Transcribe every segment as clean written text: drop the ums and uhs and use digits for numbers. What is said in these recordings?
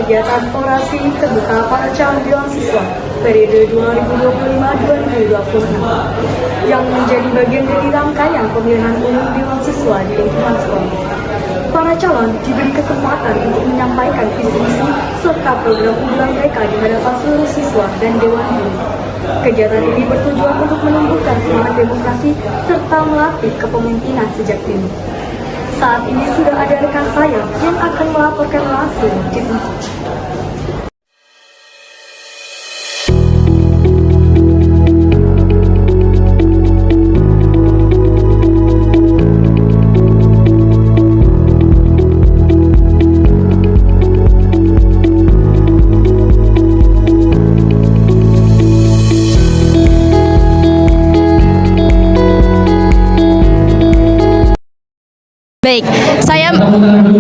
kegiatan orasi terbuka para calon dewan siswa periode 2025-2026 yang menjadi bagian dari rangkaian pemilihan umum dewan siswa di lingkungan sekolah. Para calon diberi kesempatan untuk menyampaikan visi misi serta program unggulan mereka di hadapan seluruh siswa dan dewan guru. Kegiatan ini bertujuan untuk menumbuhkan semangat demokrasi serta melatih kepemimpinan sejak dini. Saat ini sudah ada rekan saya yang akan melaporkan langsung di tempat. Baik,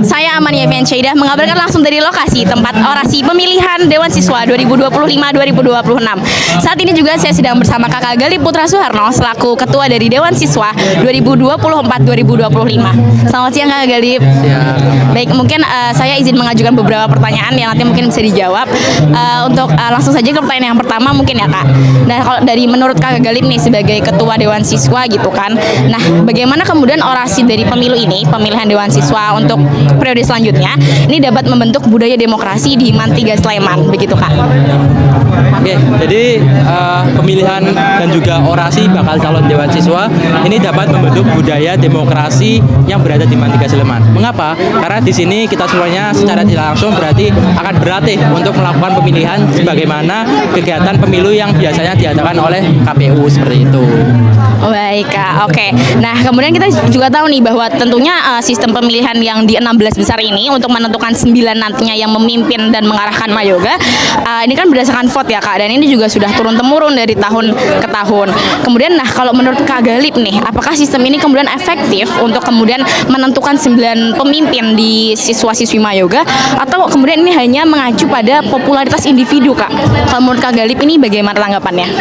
saya Amania Fian Syaidah mengabarkan langsung dari lokasi tempat orasi pemilihan Dewan Siswa 2025-2026. Saat ini juga saya sedang bersama Kakak Gali Putra Suharno selaku Ketua dari Dewan Siswa 2024-2025. Selamat siang Kakak Gali. Baik, mungkin saya izin mengajukan beberapa pertanyaan yang nanti mungkin bisa dijawab. Untuk langsung saja ke pertanyaan yang pertama mungkin ya Kak. Nah, kalau dari menurut Kakak Gali nih sebagai Ketua Dewan Siswa gitu kan. Nah, bagaimana kemudian orasi dari pemilu ini, pemilihan Dewan Siswa untuk periode selanjutnya ini dapat membentuk budaya demokrasi di Mantiga Sleman, begitu Kak? Oke, jadi pemilihan dan juga orasi bakal calon Dewan Siswa ini dapat membentuk budaya demokrasi yang berada di Mantiga Sleman. Mengapa? Karena di sini kita semuanya secara tidak langsung berarti akan berlatih untuk melakukan pemilihan sebagaimana kegiatan pemilu yang biasanya diadakan oleh KPU seperti itu. Oh, baik Kak, oke. Nah, kemudian kita juga tahu nih bahwa tentunya sistem pemilihan yang di 16 besar ini untuk menentukan 9 nantinya yang memimpin dan mengarahkan Mayoga ini kan berdasarkan vote ya Kak, dan ini juga sudah turun-temurun dari tahun ke tahun. Kemudian nah kalau menurut Kak Galip nih, apakah sistem ini kemudian efektif untuk kemudian menentukan 9 pemimpin di siswa-siswi Mayoga atau kemudian ini hanya mengacu pada popularitas individu Kak? Kalau menurut Kak Galip ini bagaimana tanggapannya?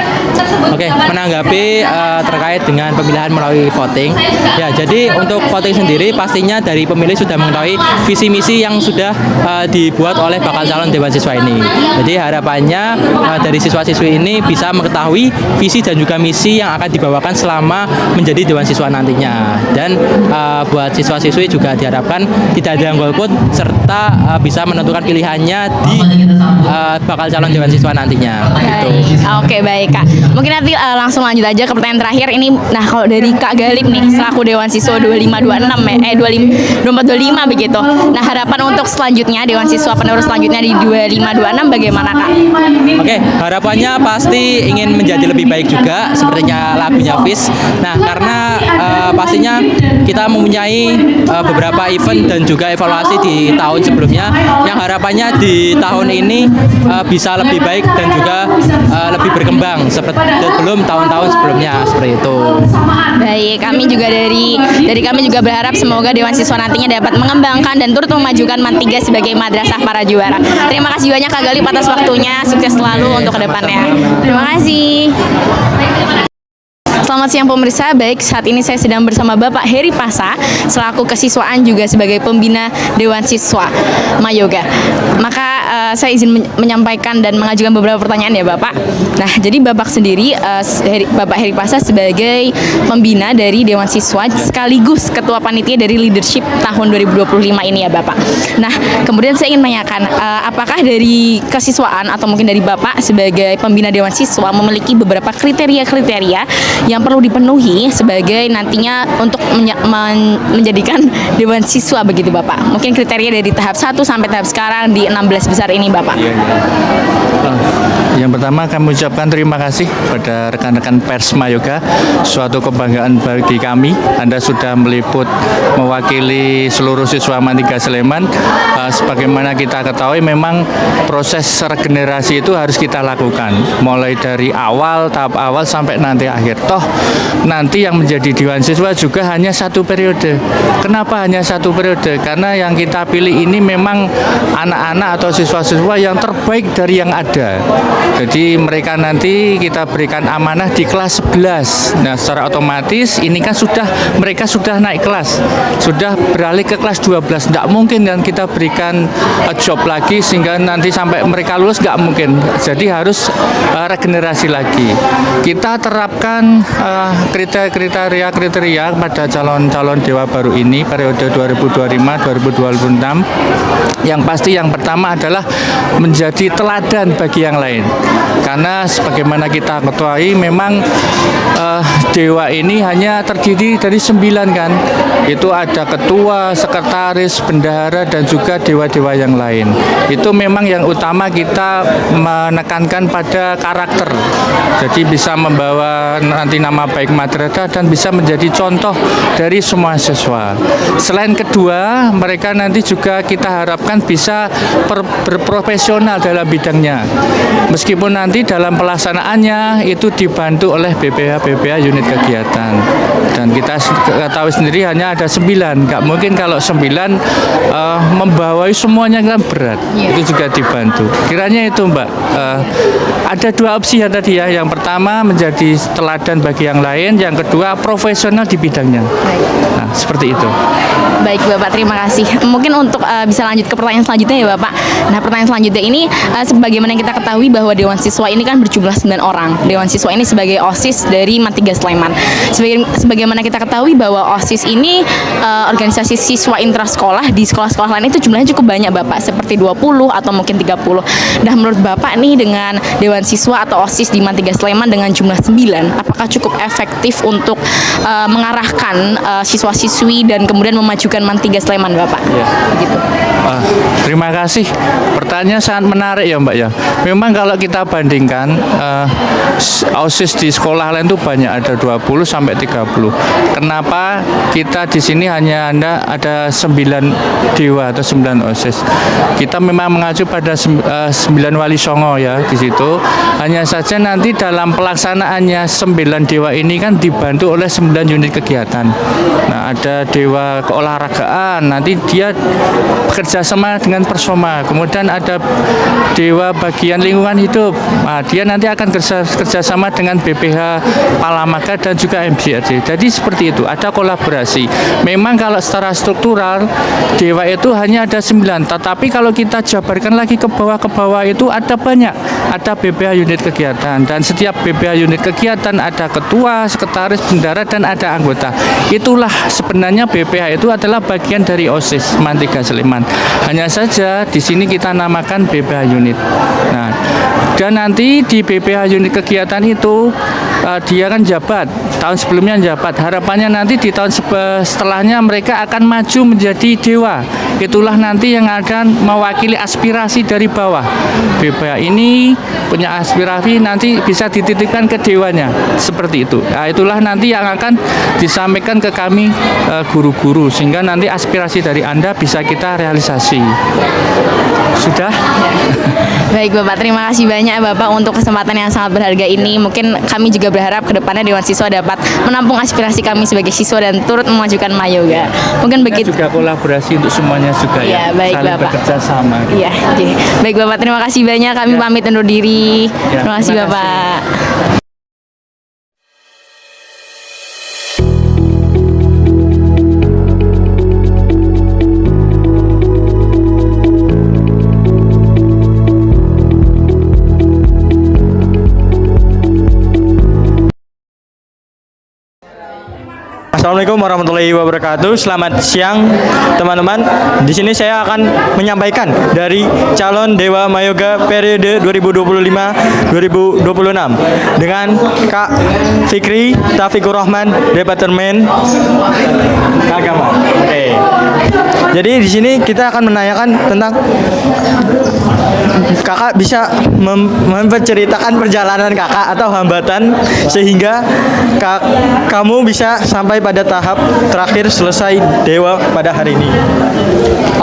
Oke, menanggapi terkait dengan pemilihan melalui voting. Ya, jadi untuk voting sendiri pastinya dari pemilih sudah mengetahui visi misi yang sudah dibuat oleh bakal calon Dewan Siswa ini. Jadi harapannya dari siswa-siswi ini bisa mengetahui visi dan juga misi yang akan dibawakan selama menjadi Dewan Siswa nantinya. Dan buat siswa-siswi juga diharapkan tidak ada yang golput serta bisa menentukan pilihannya di bakal calon Dewan Siswa nantinya. Gitu. Oke, baik Kak. Mungkin nanti langsung lanjut aja ke pertanyaan terakhir ini. Nah, kalau dari Kak Galip nih selaku Dewan Siswa 2425 begitu. Nah, harapan untuk selanjutnya Dewan Siswa penerus selanjutnya di 2526 bagaimana Kak? Oke, harapannya pasti ingin menjadi lebih baik juga sepertinya lagunya Fish. Nah, karena pastinya kita mempunyai beberapa event dan juga evaluasi di tahun sebelumnya yang harapannya di tahun ini bisa lebih baik dan juga lebih berkembang seperti belum tahun-tahun sebelumnya seperti itu. Baik, kami juga dari kami juga berharap semoga Dewan Siswa nantinya dapat mengembangkan dan turut memajukan Mantiga sebagai madrasah para juara. Terima kasih banyak Kak Galip atas waktunya, sukses selalu untuk kedepannya. Terima kasih. Selamat siang pemirsa, baik saat ini saya sedang bersama Bapak Heri Pasa selaku kesiswaan juga sebagai pembina Dewan Siswa Mayoga. Maka saya izin menyampaikan dan mengajukan beberapa pertanyaan ya Bapak. Nah, jadi Bapak sendiri, Bapak Heri Pasa sebagai pembina dari Dewan Siswa sekaligus Ketua Panitia dari Leadership tahun 2025 ini ya Bapak. Nah, kemudian saya ingin menanyakan apakah dari kesiswaan atau mungkin dari Bapak sebagai pembina Dewan Siswa memiliki beberapa kriteria-kriteria yang perlu dipenuhi sebagai nantinya untuk menjadikan Dewan Siswa begitu Bapak. Mungkin kriteria dari tahap 1 sampai tahap sekarang di 16 besar ini Bapak. Yang pertama kami ucapkan terima kasih pada rekan-rekan pers Mayoga, suatu kebanggaan bagi kami. Anda sudah meliput mewakili seluruh siswa Mantiga Sleman. Sebagaimana kita ketahui memang proses regenerasi itu harus kita lakukan mulai dari awal, tahap awal sampai nanti akhir. Toh nanti yang menjadi Dewan Siswa juga hanya satu periode. Kenapa hanya satu periode? Karena yang kita pilih ini memang anak-anak atau siswa-siswa yang terbaik dari yang ada. Jadi Jadi mereka nanti kita berikan amanah di kelas 11. Nah, secara otomatis ini kan mereka sudah naik kelas, sudah beralih ke kelas 12. Tidak mungkin kan kita berikan job lagi sehingga nanti sampai mereka lulus, nggak mungkin. Jadi harus regenerasi lagi. Kita terapkan kriteria pada calon-calon dewa baru ini periode 2025-2026. Yang pasti yang pertama adalah menjadi teladan bagi yang lain. Karena sebagaimana kita ketahui memang dewa ini hanya terdiri dari 9 kan. Itu ada ketua, sekretaris, bendahara dan juga dewa-dewa yang lain. Itu memang yang utama kita menekankan pada karakter. Jadi bisa membawa nanti nama baik madrasah dan bisa menjadi contoh dari semua siswa. Selain kedua, mereka nanti juga kita harapkan bisa berprofesional dalam bidangnya. Meskipun nanti dalam pelaksanaannya itu dibantu oleh BPH unit kegiatan. Dan kita tahu sendiri hanya ada 9. Nggak mungkin kalau 9 membawai semuanya kan berat. Itu juga dibantu. Kiranya itu Mbak. Ada 2 opsi ya tadi ya. Yang pertama menjadi teladan bagi yang lain. Yang kedua profesional di bidangnya. Nah, seperti itu. Baik Bapak, terima kasih. Mungkin untuk bisa lanjut ke pertanyaan selanjutnya ya Bapak. Nah, pertanyaan selanjutnya ini sebagaimana yang kita ketahui bahwa Dewan Siswa ini kan berjumlah 9 orang. Dewan Siswa ini sebagai OSIS dari MAN 3 Sleman. Sebagaimana kita ketahui bahwa OSIS ini organisasi siswa intrasekolah di sekolah-sekolah lain itu jumlahnya cukup banyak Bapak, seperti 20 atau mungkin 30. Nah, menurut Bapak nih dengan Dewan Siswa atau OSIS di MAN 3 Sleman dengan jumlah 9, apakah cukup efektif untuk mengarahkan siswa-siswi dan kemudian memajukan MAN 3 Sleman Bapak? Ya. Begitu. Terima kasih. Pertanyaan sangat menarik ya Mbak ya. Memang kalau kita bandingkan OSIS di sekolah lain itu banyak, ada 20 sampai 30. Kenapa kita di sini hanya ada 9 dewa atau 9 OSIS? Kita memang mengacu pada 9 wali songo ya di situ. Hanya saja nanti dalam pelaksanaannya 9 dewa ini kan dibantu oleh 9 unit kegiatan. Nah, ada dewa keolahragaan, nanti dia bekerja sama dengan Persoma. Kemudian ada dewa bagian lingkungan hidup. Nah, dia nanti akan kerjasama dengan BPH Palamaka dan juga MJRD. Jadi seperti itu, ada kolaborasi. Memang kalau secara struktural dewa itu hanya ada 9, tetapi kalau kita jabarkan lagi ke bawah itu ada banyak. Ada BPH unit kegiatan dan setiap BPH unit kegiatan ada ketua, sekretaris, bendahara dan ada anggota. Itulah sebenarnya BPH itu adalah bagian dari OSIS MAN 3 Sleman. Hanya saja di sini kita namakan BPH unit. Nah, dan nanti di BPH unit kegiatan itu dia kan jabat, tahun sebelumnya jabat. Harapannya nanti di tahun setelahnya mereka akan maju menjadi dewa. Itulah nanti yang akan mewakili aspirasi dari bawah. BPH ini punya aspirasi nanti bisa dititipkan ke dewanya. Seperti itu. Nah, itulah nanti yang akan disampaikan ke kami guru-guru sehingga nanti aspirasi dari Anda bisa kita realisasi. Sudah? Baik Bapak, terima kasih banyak Bapak untuk kesempatan yang sangat berharga ini. Mungkin kami juga berharap ke depannya Dewan Siswa dapat menampung aspirasi kami sebagai siswa dan turut memajukan Mayoga. Mungkin begitu. Juga kolaborasi untuk semuanya juga ya. Baik saling Bapak. bekerja sama. Iya, baik Bapak, terima kasih banyak. Kami pamit undur diri. Terima kasih Bapak. Assalamualaikum warahmatullahi wabarakatuh. Selamat siang teman-teman. Di sini saya akan menyampaikan dari calon Dewa Mayoga periode 2025-2026 dengan Kak Fikri Taufikur Rahman, Departemen Agama. Oke. Jadi di sini kita akan menanyakan tentang kakak bisa menceritakan perjalanan kakak atau hambatan sehingga kamu bisa sampai pada pada tahap terakhir selesai dewa pada hari ini.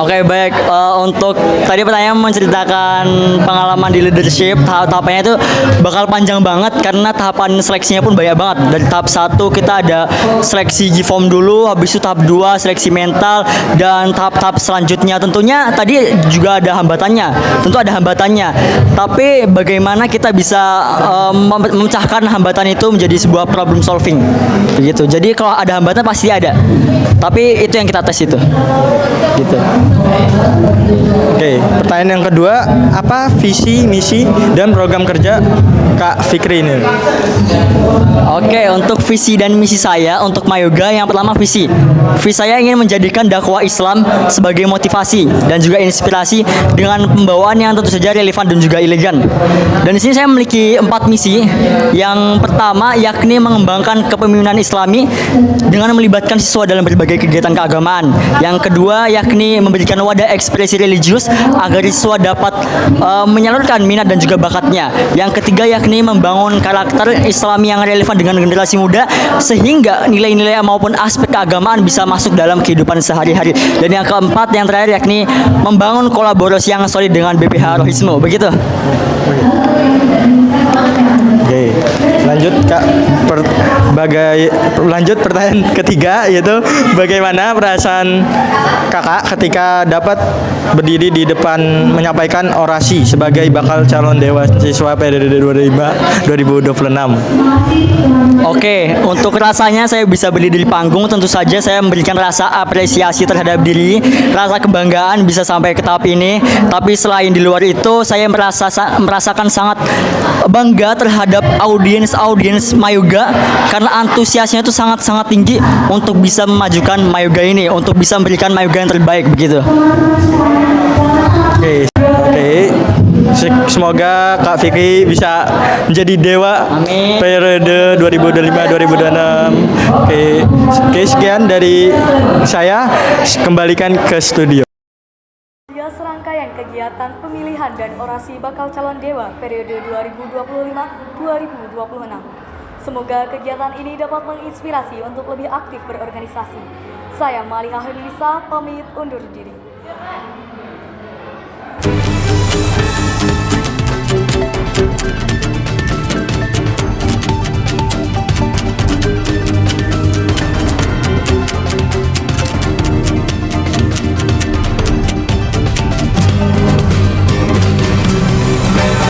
Oke, baik. Untuk tadi pertanyaan menceritakan pengalaman di leadership, tahap-tahapannya itu bakal panjang banget karena tahapan seleksinya pun banyak banget. Dari tahap 1 kita ada seleksi G-Form dulu, habis itu tahap 2 seleksi mental, dan tahap-tahap selanjutnya tentunya tadi juga ada hambatannya. Tentu ada hambatannya. Tapi bagaimana kita bisa memecahkan hambatan itu menjadi sebuah problem solving. Begitu. Jadi kalau ada hambatan pasti ada. Tapi itu yang kita tes itu. Gitu. Oke, pertanyaan yang kedua, apa visi, misi, dan program kerja Kak Fikri ini? Oke, untuk visi dan misi saya untuk Mayoga, yang pertama visi. Visi saya ingin menjadikan dakwah Islam sebagai motivasi dan juga inspirasi dengan pembawaan yang tentu saja relevan dan juga elegan. Dan di sini saya memiliki 4 misi. Yang pertama yakni mengembangkan kepemimpinan Islami dengan melibatkan siswa dalam berbagai kegiatan keagamaan. Yang kedua yakni memberikan wadah ekspresi religius agar siswa dapat menyalurkan minat dan juga bakatnya. Yang ketiga yakni membangun karakter Islami yang relevan dengan generasi muda sehingga nilai-nilai maupun aspek keagamaan bisa masuk dalam kehidupan sehari-hari. Dan yang keempat, yang terakhir yakni membangun kolaborasi yang solid dengan BPH Rohisme. Begitu. Oke, lanjut Kak. Lanjut pertanyaan ketiga, yaitu bagaimana perasaan Kakak ketika dapat berdiri di depan menyampaikan orasi sebagai bakal calon dewan siswa periode 2026? Oke, untuk rasanya saya bisa berdiri di panggung, tentu saja saya memberikan rasa apresiasi terhadap diri, rasa kebanggaan bisa sampai ke tahap ini. Tapi selain di luar itu, saya merasakan sangat bangga terhadap audiens Mayoga karena antusiasnya itu sangat-sangat tinggi untuk bisa memajukan Mayoga ini, untuk bisa memberikan Mayoga yang terbaik begitu. Oke. Semoga Kak Fikri bisa menjadi dewa. Amin. Periode 2025-2026. Oke, sekian dari saya. Kembalikan ke studio. Ya, serangkaian kegiatan pemilihan dan orasi bakal calon dewa periode 2025-2026. Semoga kegiatan ini dapat menginspirasi untuk lebih aktif berorganisasi. Saya Malika Helisa, pamit undur diri.